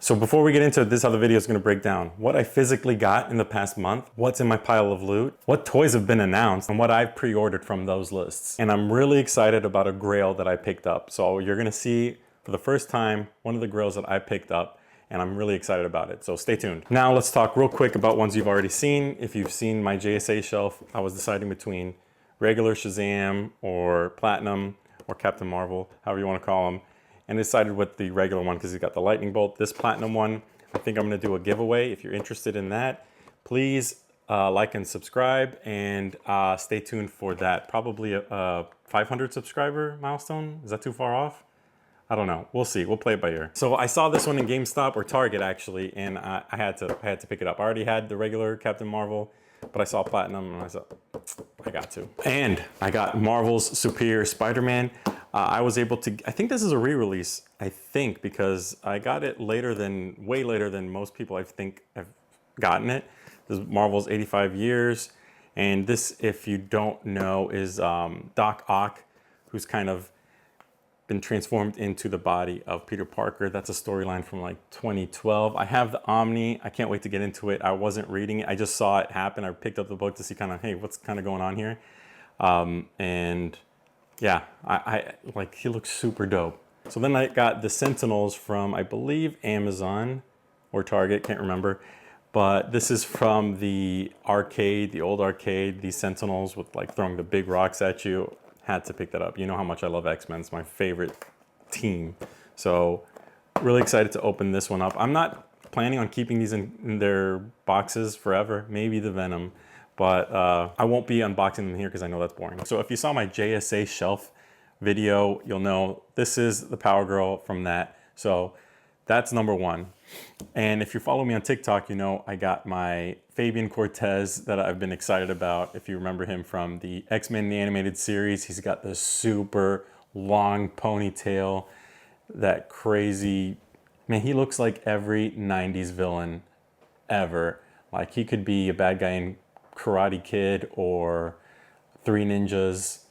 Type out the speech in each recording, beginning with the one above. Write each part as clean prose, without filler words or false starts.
So before we get into it, this is how the video is going to break down what I physically got in the past month, what's in my pile of loot, what toys have been announced, and what I've pre-ordered from those lists. And I'm really excited about a Grail that I picked up. So you're going to see for the first time one of the Grails that I picked up, and I'm really excited about it. So stay tuned. Now let's talk real quick about ones you've already seen. If you've seen my JSA shelf, I was deciding between regular Shazam or Platinum or Captain Marvel, however you want to call them, and decided with the regular one because he's got the lightning bolt. This Platinum one, I think I'm going to do a giveaway. If you're interested in that, please like and subscribe, and stay tuned for that. Probably a 500 subscriber milestone. Is that too far off? I don't know. We'll see. We'll play it by ear. So I saw this one in GameStop or Target actually, and I had to pick it up. I already had the regular Captain Marvel, but I saw Platinum and I said, I got to. And I got Marvel's Superior Spider-Man. I was able to, I think this is a re-release, I think, because I got it way later than most people I think have gotten it. This is Marvel's 85 years. And this, if you don't know, is Doc Ock, who's kind of been transformed into the body of Peter Parker. That's a storyline from like 2012. I have the Omni. I can't wait to get into it. I wasn't reading it. I just saw it happen. I picked up the book to see kind of, hey, what's kind of going on here? And yeah, I like, he looks super dope. So then I got the Sentinels from, I believe, Amazon or Target, can't remember. But this is from the arcade, the old arcade, these Sentinels with like throwing the big rocks at you. Had to pick that up. You know how much I love X-Men. It's my favorite team. So really excited to open this one up. I'm not planning on keeping these in their boxes forever. Maybe the Venom, but I won't be unboxing them here because I know that's boring. So if you saw my JSA shelf video, you'll know this is the Power Girl from that. So that's number one. And if you follow me on TikTok, you know I got my Fabian Cortez that I've been excited about. If you remember him from the X-Men the Animated Series, he's got this super long ponytail, that crazy, man, he looks like every 90s villain ever. Like he could be a bad guy in Karate Kid or Three Ninjas,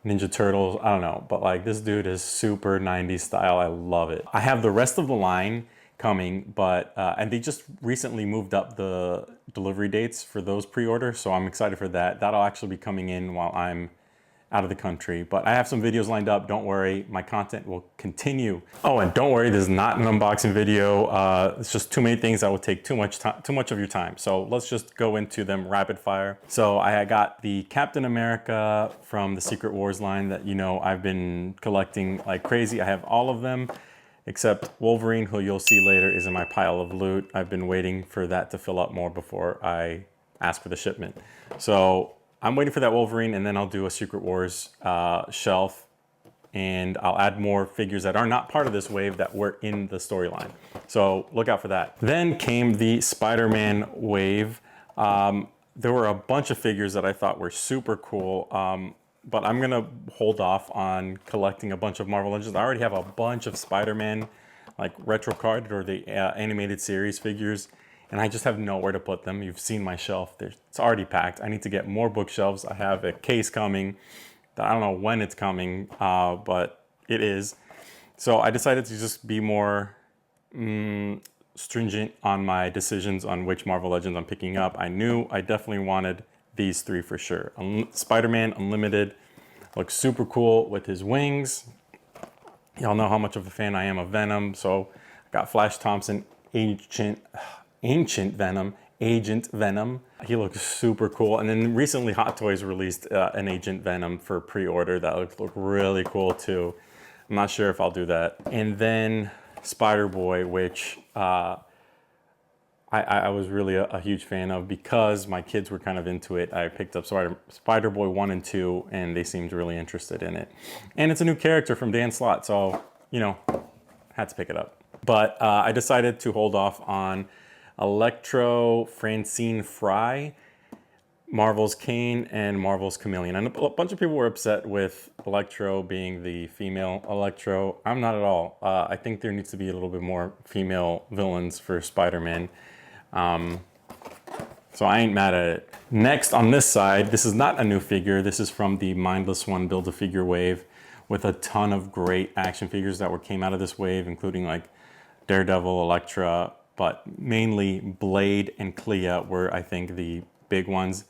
Ninja Turtles, I don't know. But like this dude is super 90s style. I love it. I have the rest of the line coming, but and they just recently moved up the delivery dates for those pre-orders, so I'm excited for that. That'll actually be coming in while I'm out of the country, but I have some videos lined up. Don't worry, my content will continue. Oh, and don't worry, this is not an unboxing video. It's just too many things that will take too much of your time. So let's just go into them rapid fire. So I got the Captain America from the Secret Wars line that, you know, I've been collecting like crazy. I have all of them except Wolverine, who you'll see later is in my pile of loot. I've been waiting for that to fill up more before I ask for the shipment. So I'm waiting for that Wolverine, and then I'll do a Secret Wars shelf, and I'll add more figures that are not part of this wave that were in the storyline. So look out for that. Then came the Spider-Man wave. There were a bunch of figures that I thought were super cool. But I'm gonna hold off on collecting a bunch of Marvel Legends. I already have a bunch of Spider-Man, like retro carded or the animated series figures, and I just have nowhere to put them. You've seen my shelf, it's already packed. I need to get more bookshelves. I have a case coming that I don't know when it's coming, but it is. So I decided to just be more stringent on my decisions on which Marvel Legends I'm picking up. I knew I definitely wanted these three for sure. Spider-Man Unlimited looks super cool with his wings. Y'all know how much of a fan I am of Venom. So I got Flash Thompson, Agent Venom. He looks super cool. And then recently Hot Toys released an Agent Venom for pre-order that looked really cool too. I'm not sure if I'll do that. And then Spider-Boy, which I was really a huge fan of because my kids were kind of into it. I picked up Spider-Boy 1 and 2, and they seemed really interested in it. And it's a new character from Dan Slott, so, you know, had to pick it up. But I decided to hold off on Electro Francine Fry, Marvel's Kane, and Marvel's Chameleon. And a bunch of people were upset with Electro being the female Electro. I'm not at all. I think there needs to be a little bit more female villains for Spider-Man. So I ain't mad at it. Next on this side, this is not a new figure. This is from the Mindless One Build-A-Figure wave with a ton of great action figures that came out of this wave, including like Daredevil, Elektra, but mainly Blade and Clea were, I think, the big ones.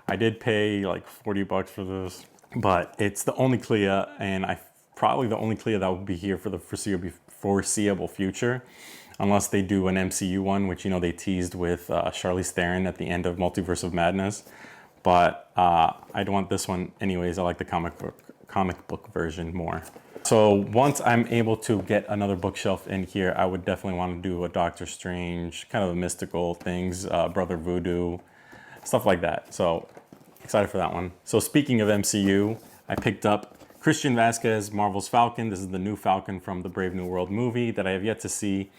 I did pay like 40 bucks for this, but it's the only Clea, and probably the only Clea that will be here for the foreseeable future, unless they do an MCU one, which, you know, they teased with Charlize Theron at the end of Multiverse of Madness. But I'd want this one anyways. I like the comic book version more. So once I'm able to get another bookshelf in here, I would definitely want to do a Doctor Strange, kind of the mystical things, Brother Voodoo, stuff like that. So excited for that one. So speaking of MCU, I picked up Christian Vasquez, Marvel's Falcon. This is the new Falcon from the Brave New World movie that I have yet to see.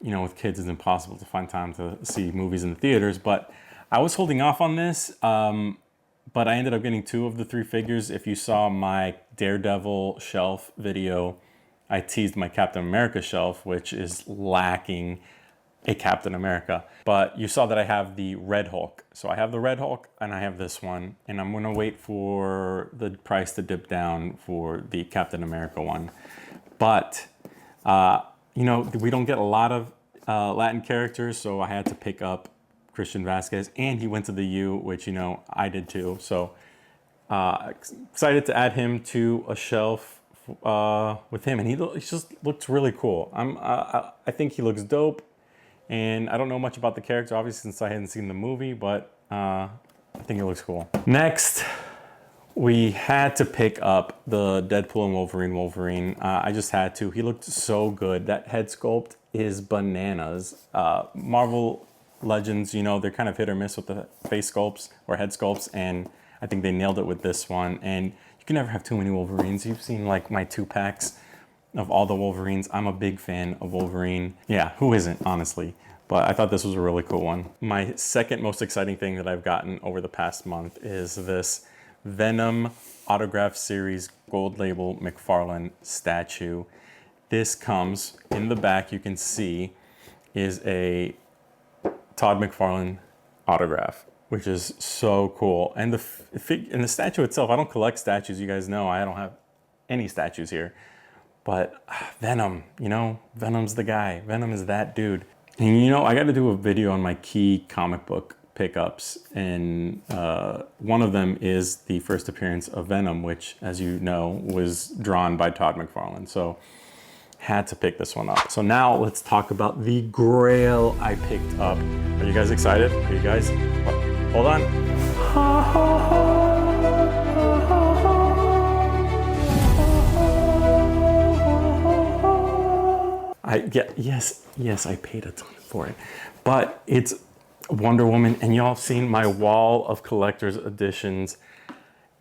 You know, with kids, it's impossible to find time to see movies in the theaters, but I was holding off on this, but I ended up getting 2 of the 3 figures. If you saw my Daredevil shelf video, I teased my Captain America shelf, which is lacking a Captain America. But you saw that I have the Red Hulk. So I have the Red Hulk and I have this one, and I'm gonna wait for the price to dip down for the Captain America one. But, you know, we don't get a lot of Latin characters, so I had to pick up Christian Vasquez, and he went to the U, which, you know, I did too. So excited to add him to a shelf with him, and he just looks really cool. I think he looks dope, and I don't know much about the character, obviously, since I hadn't seen the movie, but I think he looks cool. Next, we had to pick up the Deadpool and Wolverine. I just had to. He looked so good. That head sculpt is bananas. Marvel Legends, you know, they're kind of hit or miss with the face sculpts or head sculpts, and I think they nailed it with this one. And you can never have too many Wolverines. You've seen like my 2-packs of all the Wolverines. I'm a big fan of Wolverine. Yeah, who isn't, honestly? But I thought this was a really cool one. My second most exciting thing that I've gotten over the past month is this Venom Autograph Series Gold Label McFarlane statue. This comes in the back, you can see, is a Todd McFarlane autograph, which is so cool. And the statue itself, I don't collect statues. You guys know I don't have any statues here. But Venom, you know, Venom's the guy. Venom is that dude. And you know, I got to do a video on my key comic book pickups. And one of them is the first appearance of Venom, which, as you know, was drawn by Todd McFarlane. So had to pick this one up. So now let's talk about the Grail I picked up. Are you guys excited? Are you guys? Hold on. Yes, I paid a ton for it. But it's Wonder Woman, and y'all have seen my wall of collector's editions.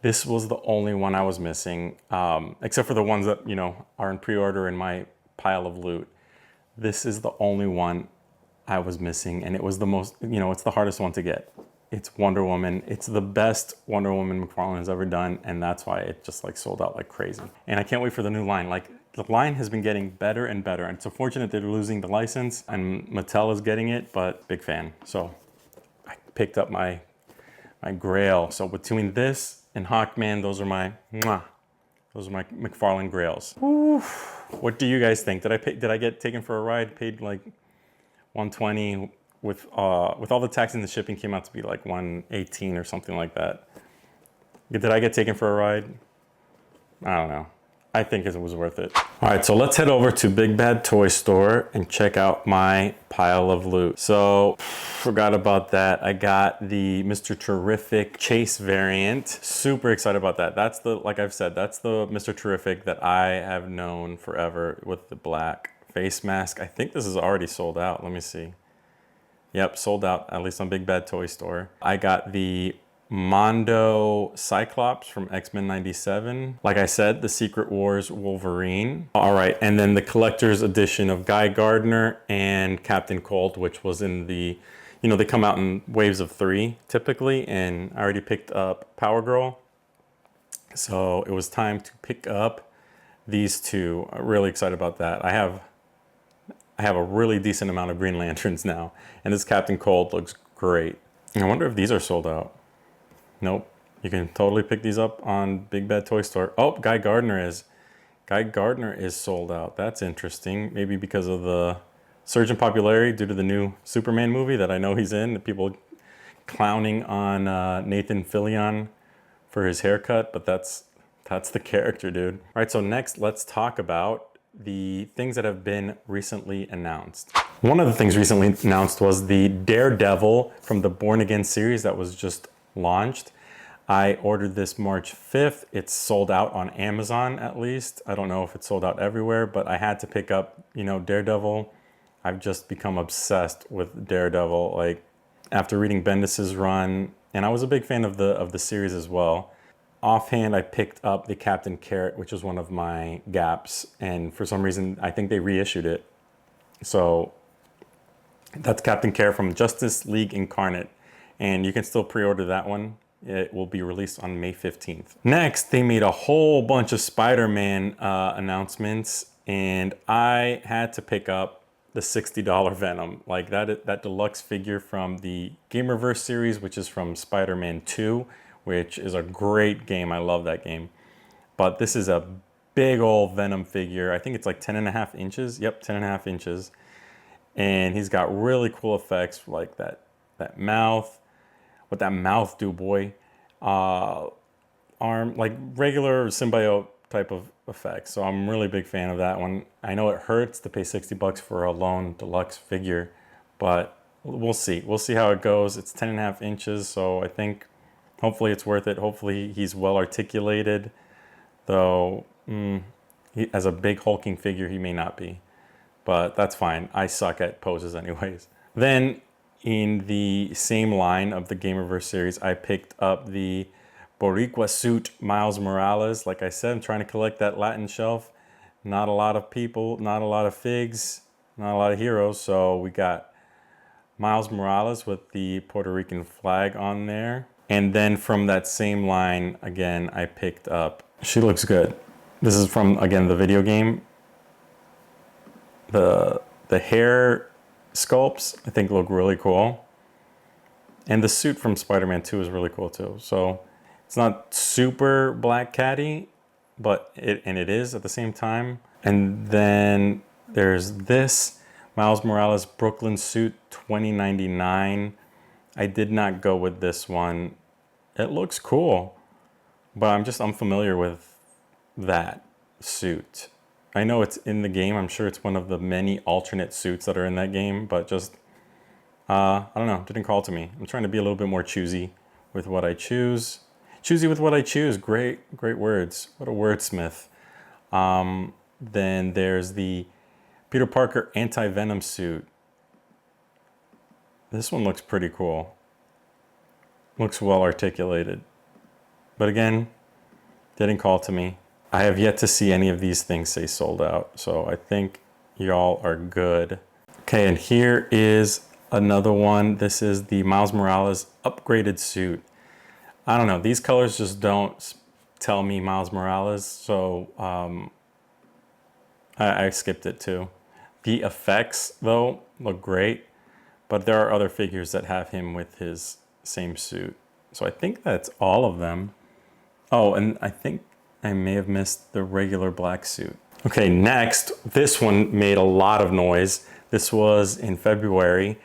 This was the only one I was missing, except for the ones that, you know, are in pre-order in my pile of loot. This is the only one I was missing, and it was the most, you know, it's the hardest one to get. It's Wonder Woman. It's the best Wonder Woman McFarlane has ever done, and that's why it just like sold out like crazy. And I can't wait for the new line. Like, the line has been getting better and better, and it's unfortunate they're losing the license, and Mattel is getting it, but big fan. So I picked up my Grail. So between this and Hawkman, those are my McFarlane Grails. Oof. What do you guys think? Did I get taken for a ride? Paid like $120 with all the tax and the shipping, came out to be like $118 or something like that. Did I get taken for a ride? I don't know. I think it was worth it. All right, so let's head over to Big Bad Toy Store and check out my pile of loot. So, forgot about that. I got the Mr. Terrific Chase variant. Super excited about that. That's the, like I've said, that's the Mr. Terrific that I have known forever with the black face mask. I think this is already sold out. Let me see. Yep, sold out, at least on Big Bad Toy Store. I got the Mondo Cyclops from X-Men 97. Like I said, the Secret Wars Wolverine. All right, and then the collector's edition of Guy Gardner and Captain Cold, which was in the, you know, they come out in waves of 3 typically, and I already picked up Power Girl. So it was time to pick up these two. I'm really excited about that. I have a really decent amount of Green Lanterns now, and this Captain Cold looks great. I wonder if these are sold out. Nope. You can totally pick these up on Big Bad Toy Store. Oh, Guy Gardner is sold out. That's interesting. Maybe because of the surge in popularity due to the new Superman movie that I know he's in. The people clowning on Nathan Fillion for his haircut, but that's the character, dude. All right, so next let's talk about the things that have been recently announced. One of the things recently announced was the Daredevil from the Born Again series that was just launched. I ordered this March 5th. It's sold out on Amazon at least. I don't know if it's sold out everywhere, but I had to pick up, you know, Daredevil. I've just become obsessed with Daredevil. Like after reading Bendis's run, and I was a big fan of the series as well. Offhand, I picked up the Captain Carrot, which was one of my gaps, and for some reason, I think they reissued it. So that's Captain Carrot from Justice League Incarnate, and you can still pre-order that one. It will be released on May 15th. Next, they made a whole bunch of Spider-Man announcements, and I had to pick up the $60 Venom. Like that deluxe figure from the Gamerverse series, which is from Spider-Man 2, which is a great game. I love that game. But this is a big old Venom figure. I think it's like 10.5 inches. Yep, 10.5 inches. And he's got really cool effects like that mouth. What that mouth do, boy. Arm, like regular symbiote type of effects. So I'm really a big fan of that one. I know it hurts to pay $60 for a lone deluxe figure, but we'll see. We'll see how it goes. It's 10.5 inches, so I think hopefully it's worth it. Hopefully he's well articulated, though as a big hulking figure, he may not be, but that's fine. I suck at poses anyways. Then in the same line of the Gamerverse series, I picked up the Boricua suit Miles Morales. Like I said, I'm trying to collect that Latin shelf. Not a lot of people, not a lot of figs, not a lot of heroes. So we got Miles Morales with the Puerto Rican flag on there. And then from that same line, again, I picked up, she looks good. This is from, again, the video game. The hair sculpts, I think, look really cool. And the suit from Spider-Man 2 is really cool too. So it's not super Black Catty, but it is at the same time. And then there's this Miles Morales Brooklyn suit, $20.99. I did not go with this one. It looks cool, but I'm just unfamiliar with that suit. I know it's in the game. I'm sure it's one of the many alternate suits that are in that game, but just, I don't know, didn't call to me. I'm trying to be a little bit more choosy with what I choose. Choosy with what I choose. Great words. What a wordsmith. Then there's the Peter Parker anti-Venom suit. This one looks pretty cool. Looks well articulated. But again, didn't call to me. I have yet to see any of these things say sold out, so I think y'all are good. Okay, and here is another one. This is the Miles Morales upgraded suit. I don't know, these colors just don't tell me Miles Morales, so I skipped it too. The effects, though, look great, but there are other figures that have him with his same suit. So I think that's all of them. Oh, and I think I may have missed the regular black suit. Okay, next, this one made a lot of noise. This was in February,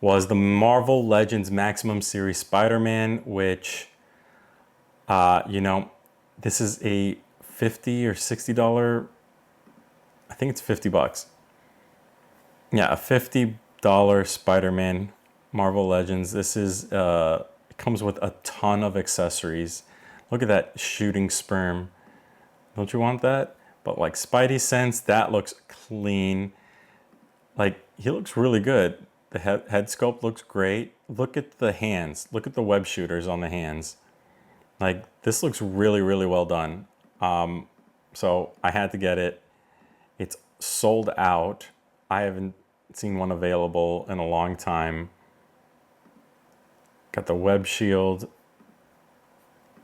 was the Marvel Legends Maximum Series Spider-Man, which, you know, this is a $50 or $60, I think it's $50. Yeah, a $50 Spider-Man Marvel Legends. This is, it comes with a ton of accessories. Look at that shooting sperm. Don't you want that? But like Spidey sense, that looks clean. Like he looks really good. The head sculpt looks great. Look at the hands. Look at the web shooters on the hands. Like this looks really, really well done. So I had to get it. It's sold out. I haven't seen one available in a long time. Got the web shield.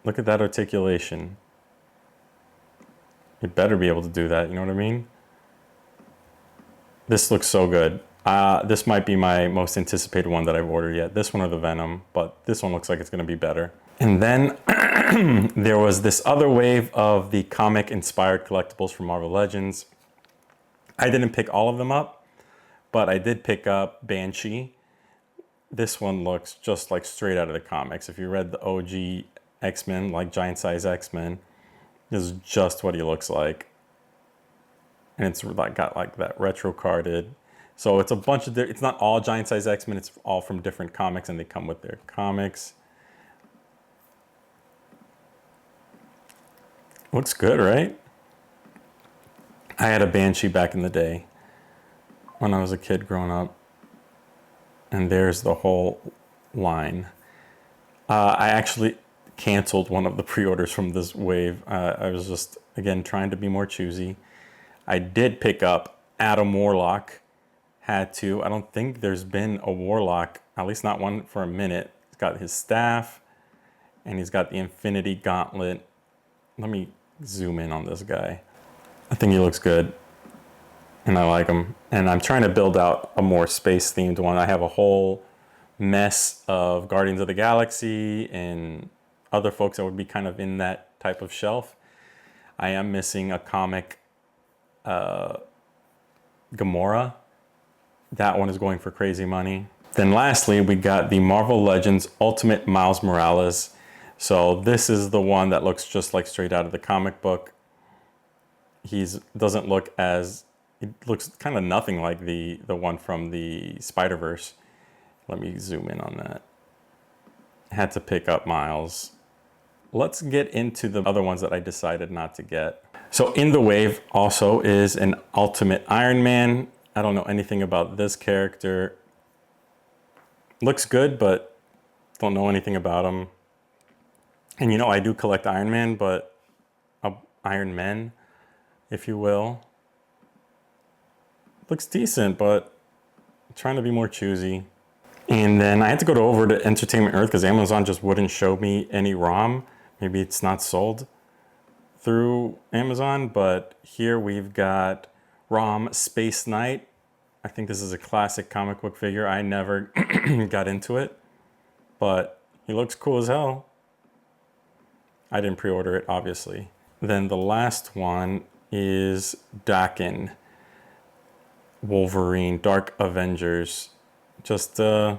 Look at that articulation. You better be able to do that, you know what I mean? This looks so good. This might be my most anticipated one that I've ordered yet. This one or the Venom, but this one looks like it's gonna be better. And then there was this other wave of the comic-inspired collectibles from Marvel Legends. I didn't pick all of them up, But I did pick up Banshee. This one looks just like straight out of the comics. If you read the OG X-Men, like giant size X-Men, this is just what he looks like. And it's like got like that retro carded. So it's a bunch of, it's not all giant size X-Men, it's all from different comics and they come with their comics. Looks good, right? I had a Banshee back in the day when I was a kid growing up. And there's the whole line. I actually canceled one of the pre-orders from this wave. I was just, again, trying to be more choosy. I did pick up Adam Warlock. Had to. I don't think there's been a Warlock, at least not one for a minute. He's got his staff, and he's got the Infinity Gauntlet. Let me zoom in on this guy. I think he looks good. And I like them. And I'm trying to build out a more space-themed one. I have a whole mess of Guardians of the Galaxy and other folks that would be kind of in that type of shelf. I am missing a comic, Gamora. That one is going for crazy money. Then lastly, we got the Marvel Legends Ultimate Miles Morales. So this is the one that looks just like straight out of the comic book. Doesn't look as... It looks kind of nothing like the one from the Spider-Verse. Let me zoom in on that. Had to pick up Miles. Let's get into the other ones that I decided not to get. So in the wave also is an Ultimate Iron Man. I don't know anything about this character. Looks good, but don't know anything about him. And you know, I do collect Iron Man, but Iron Men, if you will. Looks decent, but I'm trying to be more choosy. And then I had to go over to Entertainment Earth because Amazon just wouldn't show me any ROM. Maybe it's not sold through Amazon, but here we've got ROM Space Knight. I think this is a classic comic book figure. I never got into it, but he looks cool as hell. I didn't pre-order it, obviously. Then the last one is Daken. Wolverine, Dark Avengers. Just, I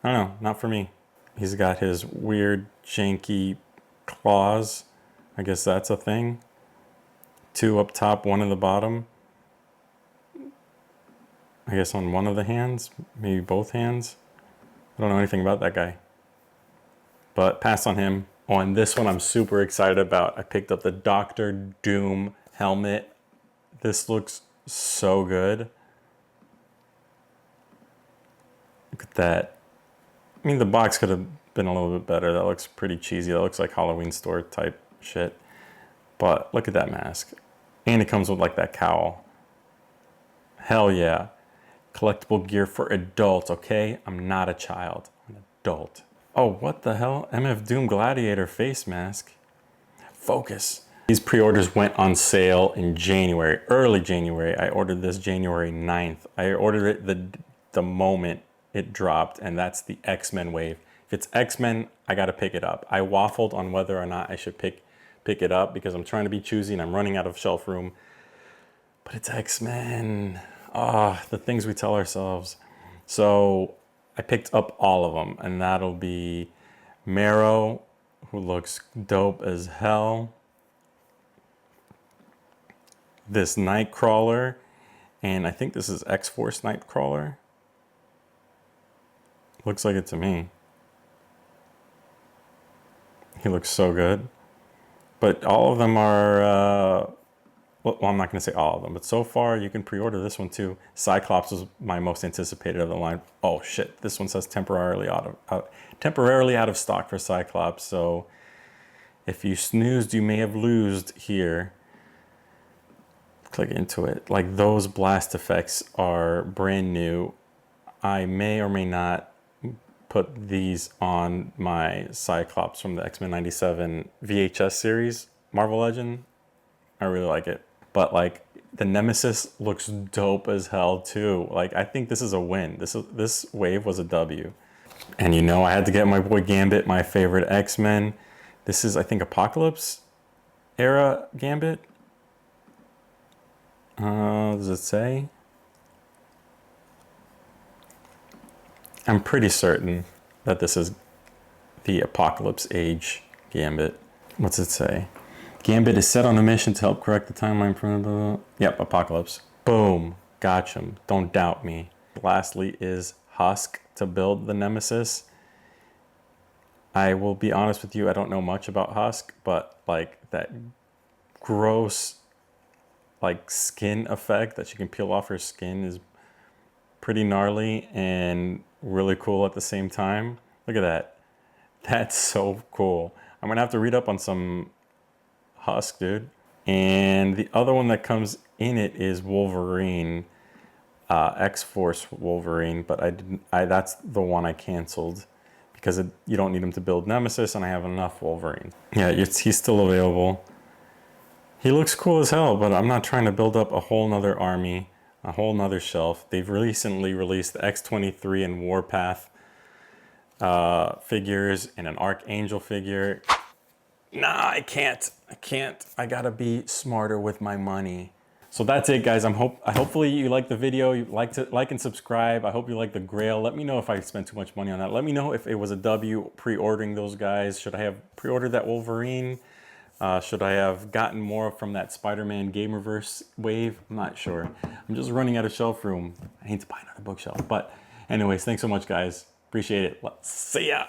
don't know, not for me. He's got his weird, janky claws. I guess that's a thing. 2 up top, 1 in the bottom. I guess on one of the hands, maybe both hands. I don't know anything about that guy. But pass on him. On this one, I'm super excited about. I picked up the Doctor Doom helmet. This looks so good. Look at that. I mean, the box could have been a little bit better. That looks pretty cheesy. That looks like Halloween store type shit. But look at that mask. And it comes with like that cowl. Hell yeah. Collectible gear for adults, okay? I'm not a child. I'm an adult. Oh, what the hell? MF Doom Gladiator face mask. Focus. These pre-orders went on sale in January, early January. I ordered this January 9th. I ordered it the moment it dropped, and that's the X-Men wave. If it's X-Men, I gotta pick it up. I waffled on whether or not I should pick it up because I'm trying to be choosy and I'm running out of shelf room. But it's X-Men. Ah, the things we tell ourselves. So I picked up all of them, and that'll be Marrow, who looks dope as hell. This Nightcrawler, and I think this is X-Force Nightcrawler. Looks like it to me. He looks so good. But all of them are, well, I'm not going to say all of them, but so far you can pre-order this one too. Cyclops was my most anticipated of the line. Oh shit, this one says temporarily out of stock for Cyclops. So if you snoozed, you may have loosed here. Click into it. Like, those blast effects are brand new. I may or may not put these on my Cyclops from the X-Men 97 VHS series, Marvel Legend. I really like it. But like, the Nemesis looks dope as hell too. Like, I think this is a win. This wave was a W. And you know, I had to get my boy Gambit, my favorite X-Men. This is, I think, Apocalypse era Gambit. Does it say? I'm pretty certain that this is the Apocalypse Age Gambit. What's it say? Gambit is set on a mission to help correct the timeline from the... Yep, Apocalypse. Boom. Gotcha. Don't doubt me. Lastly is Husk to build the Nemesis. I will be honest with you, I don't know much about Husk, but like that gross like skin effect that she can peel off her skin is pretty gnarly and really cool at the same time. Look at that. That's so cool. I'm gonna have to read up on some Husk, dude. And the other one that comes in it is Wolverine, X-Force Wolverine, but that's the one I canceled because you don't need him to build Nemesis, and I have enough Wolverine. Yeah, he's still available. He looks cool as hell, but I'm not trying to build up a whole nother army, a whole nother shelf. They've recently released the X-23 and Warpath figures and an Archangel figure. Nah, I can't. I gotta be smarter with my money. So that's it, guys. Hopefully you liked the video. You like and subscribe. I hope you like the Grail. Let me know if I spent too much money on that. Let me know if it was a W pre-ordering those guys. Should I have pre-ordered that Wolverine? Should I have gotten more from that Spider-Man Gamerverse wave? I'm not sure. I'm just running out of shelf room. I need to buy another bookshelf. But anyways, thanks so much, guys. Appreciate it. Let's see ya.